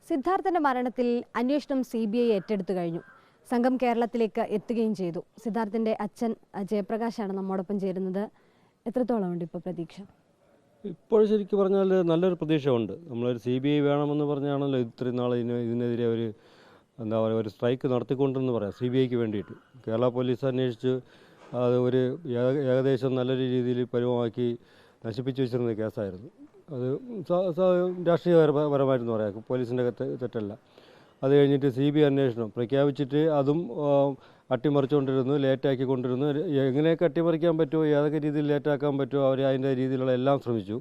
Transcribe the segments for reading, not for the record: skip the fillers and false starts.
സിദ്ധാർത്ഥന്റെ മരണത്തിൽ അന്വേഷണം CBI ഏറ്റെടുത്തു കഴിഞ്ഞു. സംഘം കേരളത്തിലേക്ക് എത്തുകയും ചെയ്തു. സിദ്ധാർത്ഥന്റെ അച്ഛൻ ജയപ്രകാശാണ് നമ്മോടൊപ്പം ചേരുന്നത്. എത്രത്തോളം ഉണ്ട് ഇപ്പോൾ പ്രതീക്ഷ? ഇപ്പോൾ ശരിക്കും പറഞ്ഞാൽ നല്ലൊരു പ്രതീക്ഷയുണ്ട്. നമ്മളൊരു CBI വേണമെന്ന് പറഞ്ഞാണല്ലോ ഇത്രയും നാൾ ഇതിനെതിരെ ഒരു സ്ട്രൈക്ക് നടത്തിക്കൊണ്ടെന്ന് പറയാം. CBIക്ക് വേണ്ടിയിട്ട് കേരള പോലീസ് അന്വേഷിച്ച് അത് ഏകദേശം നല്ലൊരു രീതിയിൽ പരുവമാക്കി നശിപ്പിച്ചു വെച്ചിരുന്ന കേസായിരുന്നു. അത് രാഷ്ട്രീയപരമായിരുന്നു പറയാം, പോലീസിൻ്റെ തെറ്റല്ല. അത് കഴിഞ്ഞിട്ട് CBI അന്വേഷണം പ്രഖ്യാപിച്ചിട്ട് അതും അട്ടിമറിച്ചുകൊണ്ടിരുന്നു, ലേറ്റാക്കിക്കൊണ്ടിരുന്നു. എങ്ങനെയൊക്കെ അട്ടിമറിക്കാൻ പറ്റുമോ, ഏതൊക്കെ രീതിയിൽ ലേറ്റാക്കാൻ പറ്റുമോ അവർ അതിൻ്റെ രീതിയിലുള്ള എല്ലാം ശ്രമിച്ചു.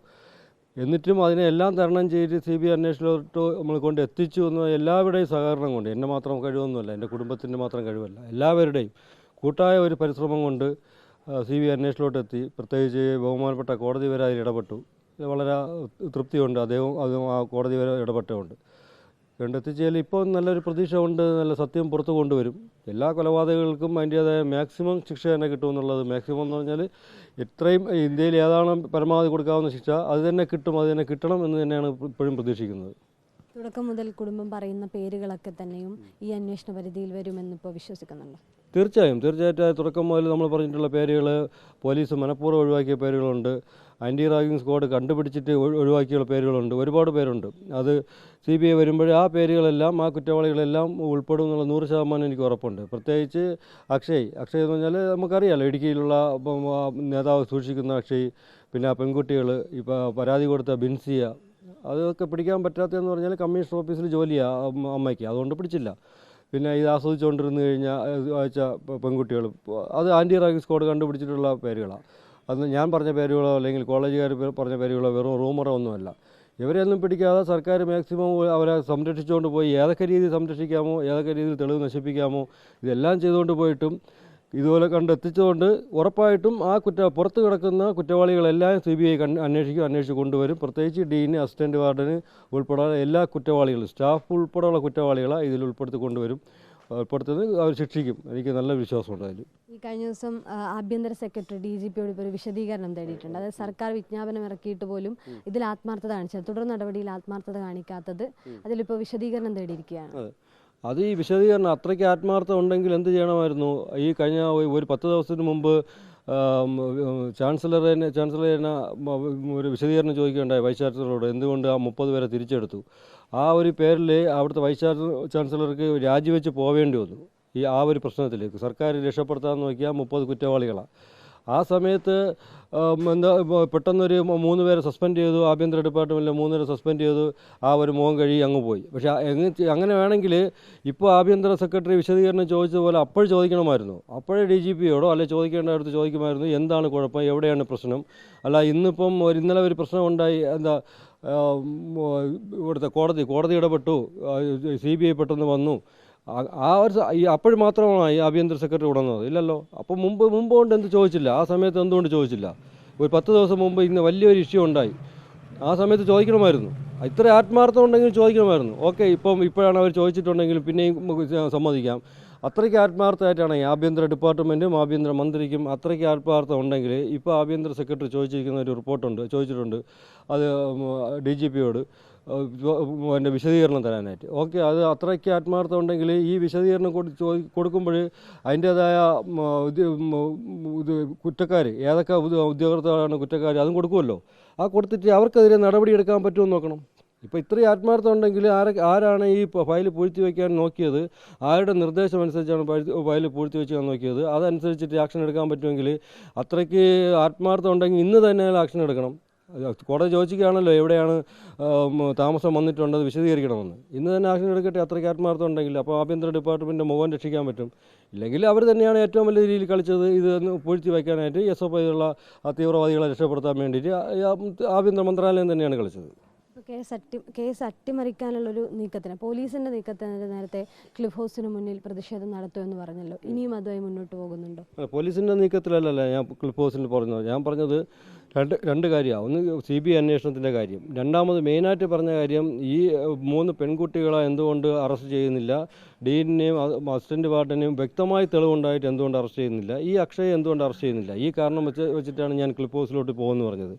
എന്നിട്ടും അതിനെല്ലാം തരണം ചെയ്ത് CBI അന്വേഷണത്തോട്ട് നമ്മൾ കൊണ്ട് എത്തിച്ചു എന്ന് എല്ലാവരുടെയും സഹകരണം കൊണ്ട്, എൻ്റെ മാത്രം കഴിവൊന്നുമല്ല, എൻ്റെ കുടുംബത്തിൻ്റെ മാത്രം കഴിവല്ല, എല്ലാവരുടെയും കൂട്ടായ ഒരു പരിശ്രമം കൊണ്ട് CBI അന്വേഷണത്തോട്ട് എത്തി. പ്രത്യേകിച്ച് ബഹുമാനപ്പെട്ട കോടതി വരെ അതിൽ ഇടപെട്ടു. വളരെ തൃപ്തിയുണ്ട് അതും ആ കോടതി വരെ ഇടപെട്ടുകൊണ്ട് കണ്ടെത്തിച്ചാൽ ഇപ്പോൾ നല്ലൊരു പ്രതീക്ഷ ഉണ്ട്. നല്ല സത്യം പുറത്തു കൊണ്ടുവരും. എല്ലാ കൊലപാതകങ്ങൾക്കും അതിൻ്റേതായ മാക്സിമം ശിക്ഷ തന്നെ കിട്ടുമെന്നുള്ളത്, മാക്സിമം എന്ന് പറഞ്ഞാൽ ഇത്രയും ഇന്ത്യയിൽ ഏതാണ് പരമാവധി കൊടുക്കാവുന്ന ശിക്ഷ അത് തന്നെ കിട്ടും, അത് തന്നെ കിട്ടണം എന്ന് തന്നെയാണ് ഇപ്പോഴും പ്രതീക്ഷിക്കുന്നത്. തുടക്കം മുതൽ കുടുംബം പറയുന്ന പേരുകളൊക്കെ തന്നെയും ഈ അന്വേഷണ പരിധിയിൽ വരുമെന്നിപ്പോൾ വിശ്വസിക്കുന്നുണ്ടോ? തീർച്ചയായിട്ടും തുടക്കം മുതൽ നമ്മൾ പറഞ്ഞിട്ടുള്ള പേരുകൾ പോലീസ് മനഃപൂർവ്വം ഒഴിവാക്കിയ പേരുകളുണ്ട്. ആൻറ്റി റാഗിംഗ് സ്ക്വാഡ് കണ്ടുപിടിച്ചിട്ട് ഒഴിവാക്കിയുള്ള പേരുകളുണ്ട്. ഒരുപാട് പേരുണ്ട്. അത് CBI വരുമ്പോൾ ആ പേരുകളെല്ലാം, ആ കുറ്റവാളികളെല്ലാം ഉൾപ്പെടും എന്നുള്ള 100% എനിക്ക് ഉറപ്പുണ്ട്. പ്രത്യേകിച്ച് അക്ഷയ് എന്ന് പറഞ്ഞാൽ നമുക്കറിയാമല്ലോ, ഇടുക്കിയിലുള്ള നേതാവ് സൂക്ഷിക്കുന്ന അക്ഷയ്, പിന്നെ ആ പെൺകുട്ടികൾ, ഇപ്പോൾ പരാതി കൊടുത്ത ബിൻസിയ, അതൊക്കെ പിടിക്കാൻ പറ്റാത്തതെന്ന് പറഞ്ഞാൽ കമ്മീഷണർ ഓഫീസിൽ ജോലിയാണ് അമ്മയ്ക്ക്, അതുകൊണ്ട് പിടിച്ചില്ല. പിന്നെ ഇത് ആസ്വദിച്ചുകൊണ്ടിരുന്നു കഴിഞ്ഞാൽ അയച്ച പെൺകുട്ടികൾ, അത് ആൻറ്റി റാഗിംഗ് സ്ക്വാഡ് കണ്ടുപിടിച്ചിട്ടുള്ള പേരുകളാണ്. അന്ന് ഞാൻ പറഞ്ഞ പേരുകളോ അല്ലെങ്കിൽ കോളേജുകാർ പറഞ്ഞ പേരുകളോ വെറും റൂമറോ ഒന്നുമല്ല. ഇവരെയൊന്നും പിടിക്കാതെ സർക്കാർ മാക്സിമം അവരെ സംരക്ഷിച്ചുകൊണ്ട് പോയി, ഏതൊക്കെ രീതിയിൽ സംരക്ഷിക്കാമോ, ഏതൊക്കെ രീതിയിൽ തെളിവ് നശിപ്പിക്കാമോ ഇതെല്ലാം ചെയ്തുകൊണ്ട് പോയിട്ടും ഇതുപോലെ കണ്ടെത്തിച്ചുകൊണ്ട് ഉറപ്പായിട്ടും ആ പുറത്ത് കിടക്കുന്ന കുറ്റവാളികളെല്ലാം CBI അന്വേഷിച്ച് കൊണ്ടുവരും. പ്രത്യേകിച്ച് ഡീന്, അസിസ്റ്റൻറ്റ് വാർഡന് ഉൾപ്പെടെ എല്ലാ കുറ്റവാളികളും, സ്റ്റാഫ് ഉൾപ്പെടെയുള്ള കുറ്റവാളികളെ ഇതിൽ ഉൾപ്പെടുത്തി കൊണ്ടുവരും. ഉൾപ്പെടുത്തുന്നത് അവർ ശിക്ഷിക്കും. എനിക്ക് നല്ല വിശ്വാസമുണ്ട് അതിൽ. ഈ കഴിഞ്ഞ ദിവസം ആഭ്യന്തര സെക്രട്ടറി DGPയോട് ഇപ്പോൾ ഒരു വിശദീകരണം തേടിയിട്ടുണ്ട്. അതായത് സർക്കാർ വിജ്ഞാപനം ഇറക്കിയിട്ട് പോലും ഇതിൽ ആത്മാർത്ഥത കാണിച്ചത്, തുടർ നടപടിയിൽ ആത്മാർത്ഥത കാണിക്കാത്തത്, അതിലിപ്പോൾ വിശദീകരണം തേടിയിരിക്കുകയാണ്. അത് ഈ വിശദീകരണം അത്രയ്ക്ക് ആത്മാർത്ഥം ഉണ്ടെങ്കിൽ എന്ത് ചെയ്യണമായിരുന്നു? ഈ കഴിഞ്ഞ ഒരു 10 ദിവസത്തിന് മുമ്പ് ചാൻസലർ തന്നെ ഒരു വിശദീകരണം ചോദിക്കുകയുണ്ടായി വൈസ് ചാൻസലറോട്, എന്തുകൊണ്ട് ആ 30 പേരെ തിരിച്ചെടുത്തു. ആ ഒരു പേരിൽ അവിടുത്തെ വൈസ് ചാൻസലർക്ക് രാജിവെച്ച് പോവേണ്ടി വന്നു. ആ ഒരു പ്രശ്നത്തിലേക്ക് സർക്കാർ രക്ഷപ്പെടുത്താൻ നോക്കിയാൽ 30 കുറ്റവാളികളാണ്. ആ സമയത്ത് പെട്ടെന്നൊരു 3 പേരെ സസ്പെൻഡ് ചെയ്തു. ആഭ്യന്തര ഡിപ്പാർട്ട്മെൻറ്റിൽ 3 പേരെ സസ്പെൻഡ് ചെയ്തു. ആ ഒരു മുഖം കഴുകി അങ്ങ് പോയി. പക്ഷേ അങ്ങനെ വേണമെങ്കിൽ ഇപ്പോൾ ആഭ്യന്തര സെക്രട്ടറി വിശദീകരണം ചോദിച്ചതുപോലെ അപ്പോൾ ചോദിക്കണമായിരുന്നു. അപ്പോഴേ DGPയോടോ അല്ലെ ചോദിക്കേണ്ടടുത്ത് ചോദിക്കുമായിരുന്നു, എന്താണ് കുഴപ്പം, എവിടെയാണ് പ്രശ്നം. അല്ല ഇന്നിപ്പം ഇന്നലെ ഒരു പ്രശ്നം ഉണ്ടായി, ഇവിടുത്തെ കോടതി ഇടപെട്ടു, CBI പെട്ടെന്ന് വന്നു, അപ്പോഴും മാത്രമാണ് ഈ ആഭ്യന്തര സെക്രട്ടറി ഉടന്നത്. ഇല്ലല്ലോ. അപ്പം മുമ്പ് കൊണ്ട് എന്ത് ചോദിച്ചില്ല? ആ സമയത്ത് എന്തുകൊണ്ട് ചോദിച്ചില്ല? ഒരു 10 ദിവസം മുമ്പ് ഇന്ന് വലിയൊരു ഇഷ്യൂ ഉണ്ടായി, ആ സമയത്ത് ചോദിക്കണമായിരുന്നു. ഇത്ര ആത്മാർത്ഥം ഉണ്ടെങ്കിൽ ചോദിക്കണമായിരുന്നു. ഓക്കെ, ഇപ്പോഴാണ് അവർ ചോദിച്ചിട്ടുണ്ടെങ്കിൽ പിന്നെയും സമ്മതിക്കാം. അത്രയ്ക്ക് ആത്മാർത്ഥമായിട്ടാണ് ഈ ആഭ്യന്തര ഡിപ്പാർട്ട്മെൻറ്റും ആഭ്യന്തര മന്ത്രിക്കും അത്രയ്ക്ക് ആത്മാർത്ഥം ഉണ്ടെങ്കിൽ ഇപ്പോൾ ആഭ്യന്തര സെക്രട്ടറി ചോദിച്ചിരിക്കുന്ന ഒരു ചോദിച്ചിട്ടുണ്ട്, അത് DGPയോട് എൻ്റെ വിശദീകരണം തരാനായിട്ട്. ഓക്കെ, അത് അത്രയ്ക്ക് ആത്മാർത്ഥം ഉണ്ടെങ്കിൽ ഈ വിശദീകരണം കൊടുക്കുമ്പോൾ അതിൻ്റേതായ കുറ്റക്കാർ, ഏതൊക്കെ ഉദ്യോഗസ്ഥരാണ് കുറ്റക്കാർ, അതും കൊടുക്കുമല്ലോ. ആ കൊടുത്തിട്ട് അവർക്കെതിരെ നടപടിയെടുക്കാൻ പറ്റുമെന്ന് നോക്കണം. ഇപ്പോൾ ഇത്രയും ആത്മാർത്ഥം ഉണ്ടെങ്കിൽ ആരാണ് ഈ ഫയൽ പൂഴ്ത്തി വയ്ക്കാൻ നോക്കിയത്, ആരുടെ നിർദ്ദേശം അനുസരിച്ചാണ് ഫയൽ പൂഴ്ത്തി വയ്ക്കാൻ നോക്കിയത്, അതനുസരിച്ചിട്ട് ആക്ഷൻ എടുക്കാൻ പറ്റുമെങ്കിൽ, അത്രയ്ക്ക് ആത്മാർത്ഥം ഉണ്ടെങ്കിൽ ഇന്ന് തന്നെ ആക്ഷൻ എടുക്കണം. കോടതി ചോദിക്കുകയാണല്ലോ എവിടെയാണ് താമസം വന്നിട്ടുണ്ടത് വിശദീകരിക്കണമെന്ന്. ഇന്ന് തന്നെ ആക്ഷൻ എടുക്കട്ടെ, അത്രയ്ക്ക് ആത്മാർത്ഥം ഉണ്ടെങ്കിൽ. അപ്പോൾ ആഭ്യന്തര ഡിപ്പാർട്ട്മെൻറ്റിൻ്റെ മുഖം രക്ഷിക്കാൻ പറ്റും. ഇല്ലെങ്കിൽ അവർ തന്നെയാണ് ഏറ്റവും വലിയ രീതിയിൽ കളിച്ചത്. ഇത് പൂഴ്ത്തി വയ്ക്കാനായിട്ട് SOP ഉള്ള തീവ്രവാദികളെ രക്ഷപ്പെടുത്താൻ വേണ്ടിയിട്ട് ആഭ്യന്തര മന്ത്രാലയം തന്നെയാണ് കളിച്ചത്. കേസ് അട്ടിമറിക്കാനുള്ളൊരു നീക്കത്തിന്, പോലീസിൻ്റെ നീക്കത്തിന് നേരത്തെ ക്ലിഫ് ഹൗസിന് മുന്നിൽ പ്രതിഷേധം നടത്തുമെന്ന് പറഞ്ഞല്ലോ. ഇനിയും അതുമായി മുന്നോട്ട് പോകുന്നുണ്ടോ? പോലീസിൻ്റെ നീക്കത്തിലല്ല ഞാൻ ക്ലിഫ് ഹൗസിൽ പറഞ്ഞത്. ഞാൻ പറഞ്ഞത് രണ്ട് കാര്യമാണ്. ഒന്ന് CBI അന്വേഷണത്തിൻ്റെ കാര്യം, രണ്ടാമത് മെയിനായിട്ട് പറഞ്ഞ കാര്യം ഈ 3 പെൺകുട്ടികളെ എന്തുകൊണ്ട് അറസ്റ്റ് ചെയ്യുന്നില്ല, ഡീനിനെയും അസിസ്റ്റൻറ്റ് വാർഡനെയും വ്യക്തമായി തെളിവുണ്ടായിട്ട് എന്തുകൊണ്ട് അറസ്റ്റ് ചെയ്യുന്നില്ല, ഈ അക്ഷയെ എന്തുകൊണ്ട് അറസ്റ്റ് ചെയ്യുന്നില്ല. ഈ കാരണം വെച്ചിട്ടാണ് ഞാൻ ക്ലിഫ് ഹൗസിലോട്ട് പോകുമെന്ന് പറഞ്ഞത്.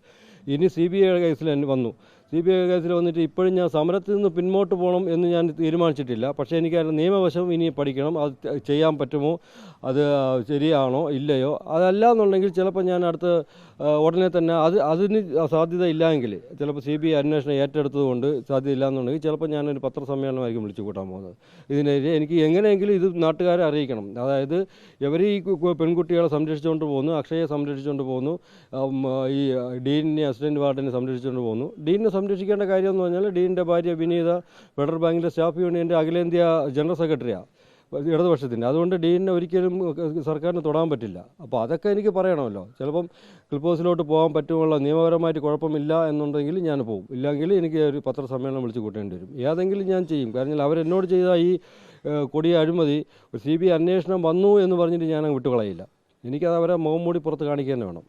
ഇനി CBI കേസിൽ വന്നു. CBI കേസിൽ വന്നിട്ട് ഇപ്പോഴും ഞാൻ സമരത്തിൽ നിന്ന് പിന്നോട്ട് പോകണം എന്ന് ഞാൻ തീരുമാനിച്ചിട്ടില്ല. പക്ഷേ എനിക്ക് അതിൻ്റെ നിയമവശം ഇനി പഠിക്കണം. അത് ചെയ്യാൻ പറ്റുമോ, അത് ശരിയാണോ ഇല്ലയോ. അതല്ല എന്നുണ്ടെങ്കിൽ ചിലപ്പോൾ ഞാൻ ഉടനെ തന്നെ അതിന് സാധ്യത ഇല്ലെങ്കിൽ ചിലപ്പോൾ CBI അന്വേഷണം ഏറ്റെടുത്തതുകൊണ്ട് സാധ്യത ഇല്ലയെന്നുണ്ടെങ്കിൽ ചിലപ്പോൾ ഞാനൊരു പത്രസമ്മേളനമായിരിക്കും വിളിച്ചു കൂട്ടാൻ പോകുന്നത്. ഇതിനെതിരെ എനിക്ക് എങ്ങനെയെങ്കിലും ഇത് നാട്ടുകാരെ അറിയിക്കണം. അതായത് ഇവർ ഈ പെൺകുട്ടികളെ സംരക്ഷിച്ചുകൊണ്ട് പോകുന്നു, അക്ഷയെ സംരക്ഷിച്ചുകൊണ്ട് പോകുന്നു, ഈ ഡീനിനെ അസിസ്റ്റൻറ്റ് വാർഡിനെ സംരക്ഷിച്ചുകൊണ്ട് പോകുന്നു. ഡീനിനെ സംരക്ഷിക്കേണ്ട കാര്യം എന്ന് പറഞ്ഞാൽ ഡീനിൻ്റെ ഭാര്യ വിനീത ഫെഡറൽ ബാങ്കിൻ്റെ സ്റ്റാഫ് യൂണിയൻ്റെ അഖിലേന്ത്യാ ജനറൽ സെക്രട്ടറിയാണ്, ഇടതുപക്ഷത്തിൻ്റെ. അതുകൊണ്ട് ഡീനിനെ ഒരിക്കലും സർക്കാരിന് തൊടാൻ പറ്റില്ല. അപ്പോൾ അതൊക്കെ എനിക്ക് പറയണമല്ലോ. ചിലപ്പം ക്ലിപ്പ് ഹൗസിലോട്ട് പോകാൻ പറ്റുമുള്ള നിയമപരമായിട്ട് കുഴപ്പമില്ല എന്നുണ്ടെങ്കിൽ ഞാൻ പോകും. ഇല്ലെങ്കിൽ എനിക്ക് ഒരു പത്രസമ്മേളനം വിളിച്ച് കൂട്ടേണ്ടി വരും. ഏതെങ്കിലും ഞാൻ ചെയ്യും. കാരണം അവരെന്നോട് ചെയ്ത ഈ കൊടിയ അഴിമതി CBI അന്വേഷണം വന്നു എന്ന് പറഞ്ഞിട്ട് ഞാൻ വിട്ടുകളയില്ല. എനിക്കത് അവരെ മുഖം മൂടി പുറത്ത് കാണിക്കുക തന്നെ വേണം.